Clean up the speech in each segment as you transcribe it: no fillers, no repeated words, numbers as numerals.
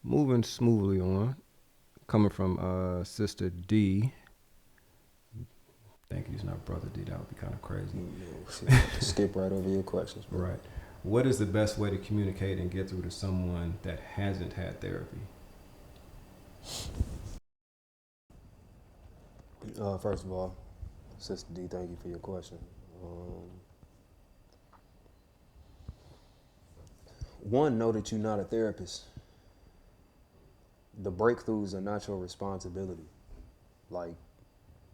Moving smoothly on, coming from Sister D. Thank you, it's not Brother D. That would be kind of crazy. Skip right over your questions, bro. Right. What is the best way to communicate and get through to someone that hasn't had therapy? First of all, Sister D, thank you for your question. One, know that you're not a therapist. The breakthroughs are not your responsibility. Like,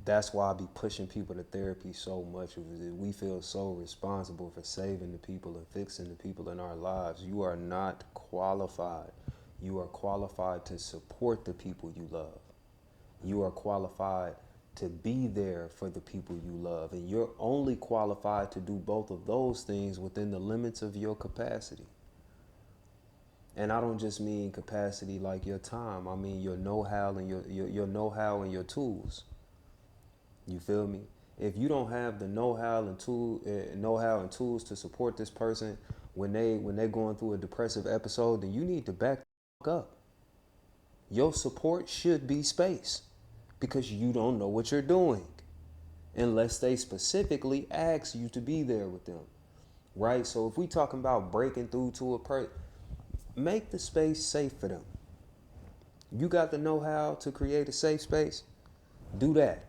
that's why I be pushing people to therapy so much. We feel so responsible for saving the people and fixing the people in our lives. You are not qualified. You are qualified to support the people you love. You are qualified to be there for the people you love. And you're only qualified to do both of those things within the limits of your capacity. And I don't just mean capacity like your time. I mean your know-how and your know-how and your tools. You feel me? If you don't have the know-how and tools to support this person when they're going through a depressive episode, then you need to back the up. Your support should be space because you don't know what you're doing unless they specifically ask you to be there with them, right? So if we talking about breaking through to a person, make the space safe for them. You got the know-how to create a safe space, do that.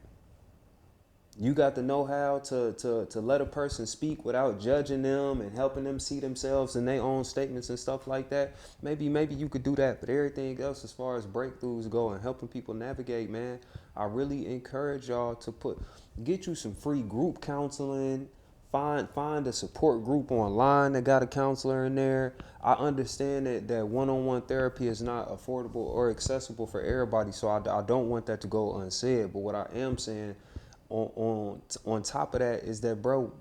You got the know-how to let a person speak without judging them and helping them see themselves in their own statements and stuff like that. Maybe you could do that. But everything else as far as breakthroughs go and helping people navigate, man, I really encourage y'all to get you some free group counseling. Find a support group online that got a counselor in there. I understand that one-on-one therapy is not affordable or accessible for everybody, so I don't want that to go unsaid. But what I am saying on top of that is that, bro,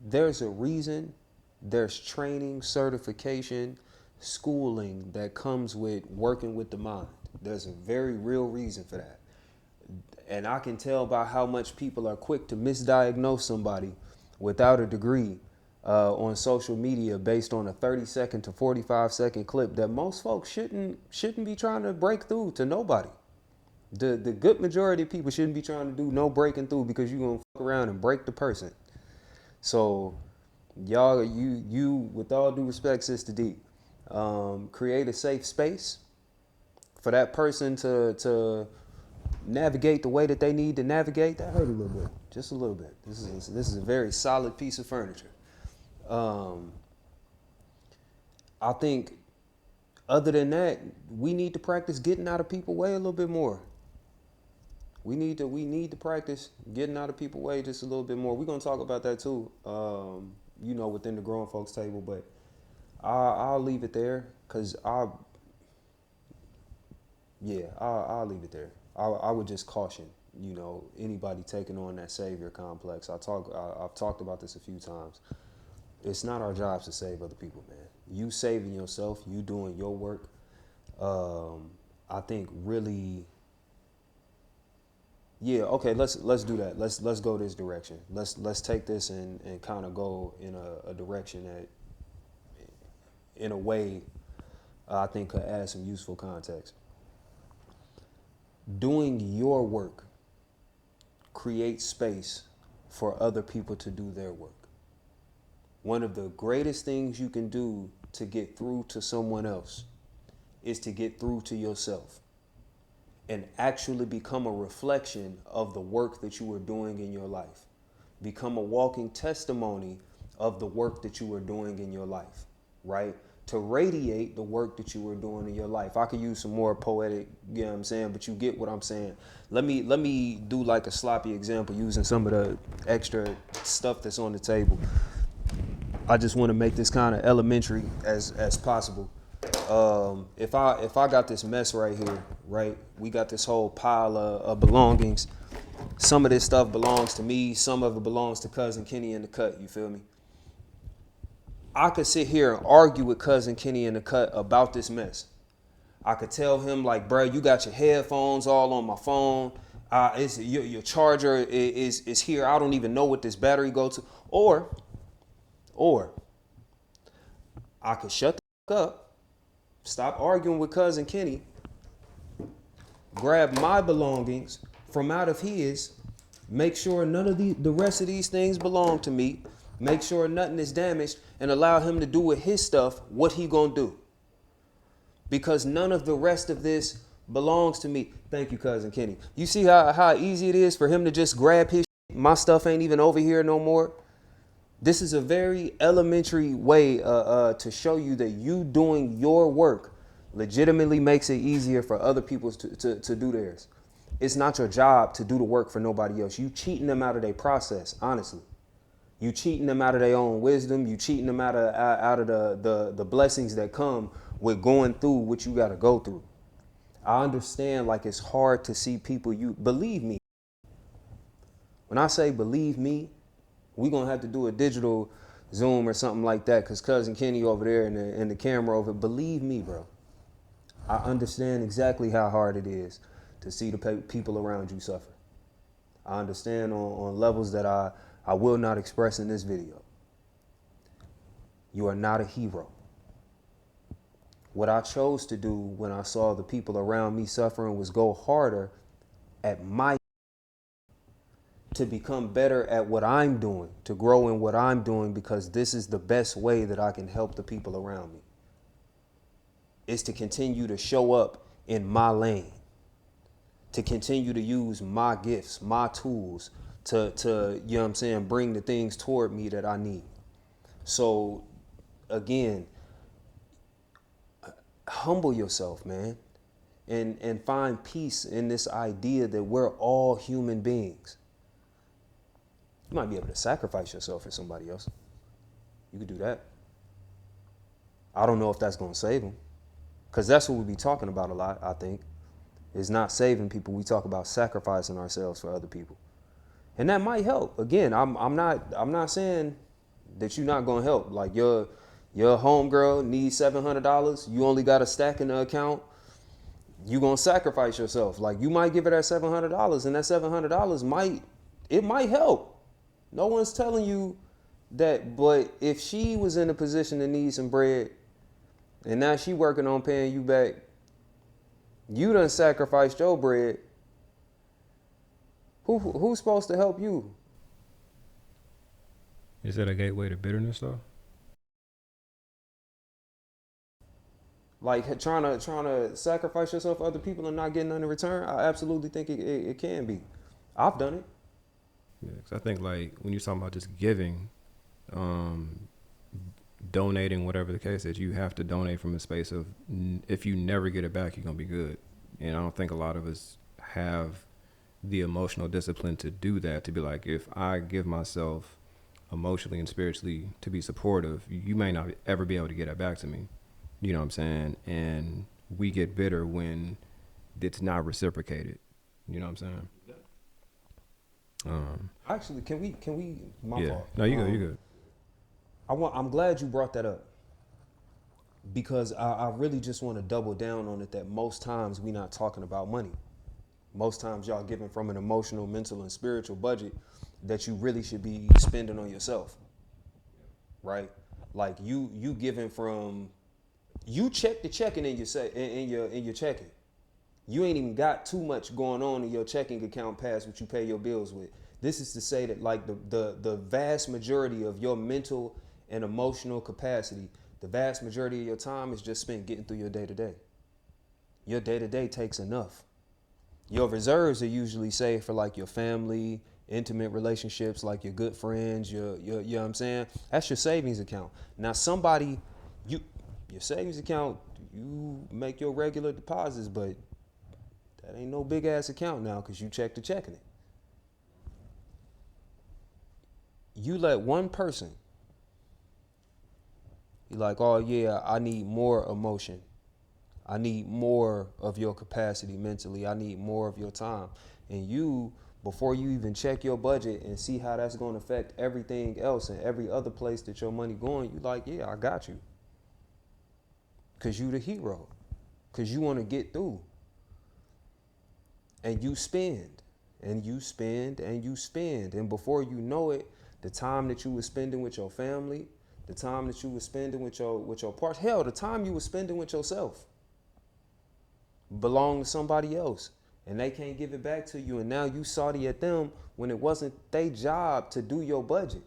there's a reason there's training, certification, schooling that comes with working with the mind. There's a very real reason for that. And I can tell by how much people are quick to misdiagnose somebody without a degree on social media based on a 30-second to 45-second clip that most folks shouldn't be trying to break through to nobody. The good majority of people shouldn't be trying to do no breaking through because you're gonna fuck around and break the person. So y'all, you with all due respect, Sister D, create a safe space for that person to navigate the way that they need to navigate. That hurt a little bit, just a little bit. This is a very solid piece of furniture. I think other than that, we need to practice getting out of people's way a little bit more. We need to practice getting out of people's way just a little bit more. We're gonna talk about that too, within the grown folks table. But I'll leave it there because I'll leave it there. I would just caution, anybody taking on that savior complex. I've talked about this a few times. It's not our jobs to save other people, man. You saving yourself, you doing your work. I think really. Yeah, okay, let's do that. Let's go this direction. Let's take this and kind of go in a direction that in a way I think could add some useful context. Doing your work creates space for other people to do their work. One of the greatest things you can do to get through to someone else is to get through to yourself and actually become a reflection of the work that you are doing in your life. Become a walking testimony of the work that you are doing in your life, right? To radiate the work that you are doing in your life. I could use some more poetic, you know what I'm saying, but you get what I'm saying. Let me do like a sloppy example using some of the extra stuff that's on the table. I just want to make this kind of elementary as possible. If I got this mess right here, right, we got this whole pile of belongings. Some of this stuff belongs to me. Some of it belongs to Cousin Kenny in the cut. You feel me? I could sit here and argue with Cousin Kenny in the cut about this mess. I could tell him like, bro, you got your headphones all on my phone. It's your charger is here. I don't even know what this battery go to. Or I could shut the fuck up Stop arguing with Cousin Kenny. Grab my belongings from out of his. Make sure none of the rest of these things belong to me. Make sure nothing is damaged, and allow him to do with his stuff what he gonna do. Because none of the rest of this belongs to me. Thank you, Cousin Kenny. You see how easy it is for him to just grab his shit? My stuff ain't even over here no more. This is a very elementary way to show you that you doing your work legitimately makes it easier for other people to do theirs. It's not your job to do the work for nobody else. You cheating them out of their process, honestly. You cheating them out of their own wisdom. You cheating them out of the blessings that come with going through what you got to go through. I understand, like, it's hard to see people. You believe me. When I say believe me, we're going to have to do a digital Zoom or something like that, because Cousin Kenny over there and the camera over. Believe me, bro. I understand exactly how hard it is to see the people around you suffer. I understand on levels that I will not express in this video. You are not a hero. What I chose to do when I saw the people around me suffering was go harder at to become better at what I'm doing, to grow in what I'm doing, because this is the best way that I can help the people around me. Is to continue to show up in my lane, to continue to use my gifts, my tools to you know what I'm saying, bring the things toward me that I need. So again, humble yourself, man, and find peace in this idea that we're all human beings. You might be able to sacrifice yourself for somebody else. You could do that. I don't know if that's going to save them, because that's what we be talking about a lot, I think, is not saving people. We talk about sacrificing ourselves for other people. And that might help. Again, I'm not saying that you're not going to help. Like your homegirl needs $700. You only got a stack in the account. You going to sacrifice yourself. Like, you might give her that $700, and that $700 might help. No one's telling you that, but if she was in a position to need some bread and now she working on paying you back, you done sacrificed your bread. Who's supposed to help you? Is that a gateway to bitterness, though? Like, trying to sacrifice yourself for other people and not getting nothing in return? I absolutely think it can be. I've done it. Yeah, 'cause I think, like, when you're talking about just giving, donating, whatever the case is, you have to donate from a space of, if you never get it back, you're going to be good. And I don't think a lot of us have the emotional discipline to do that, to be like, if I give myself emotionally and spiritually to be supportive, you may not ever be able to get it back to me. You know what I'm saying? And we get bitter when it's not reciprocated. You know what I'm saying? Actually, can we? My yeah. fault. No, you good. You good. I'm glad you brought that up, because I really just want to double down on it, that most times we not talking about money. Most times y'all giving from an emotional, mental, and spiritual budget that you really should be spending on yourself, right? Like, you giving from, you check the checking in your checking. You ain't even got too much going on in your checking account past what you pay your bills with. This is to say that, like, the vast majority of your mental and emotional capacity, the vast majority of your time is just spent getting through your day-to-day. Your day-to-day takes enough. Your reserves are usually saved for, like, your family, intimate relationships, like your good friends, your you know what I'm saying? That's your savings account. Now your savings account, you make your regular deposits, but that ain't no big ass account now, because you check the checking it. You let one person be like, oh yeah, I need more emotion. I need more of your capacity mentally. I need more of your time. And you, before you even check your budget and see how that's going to affect everything else and every other place that your money going, you like, yeah, I got you. Because you the hero. Because you want to get through. And you spend. And you spend. And you spend. And before you know it, the time that you were spending with your family, The time that you were spending with your partner, hell, the time you were spending with yourself belonged to somebody else. And they can't give it back to you. And now you salty at them when it wasn't their job to do your budget.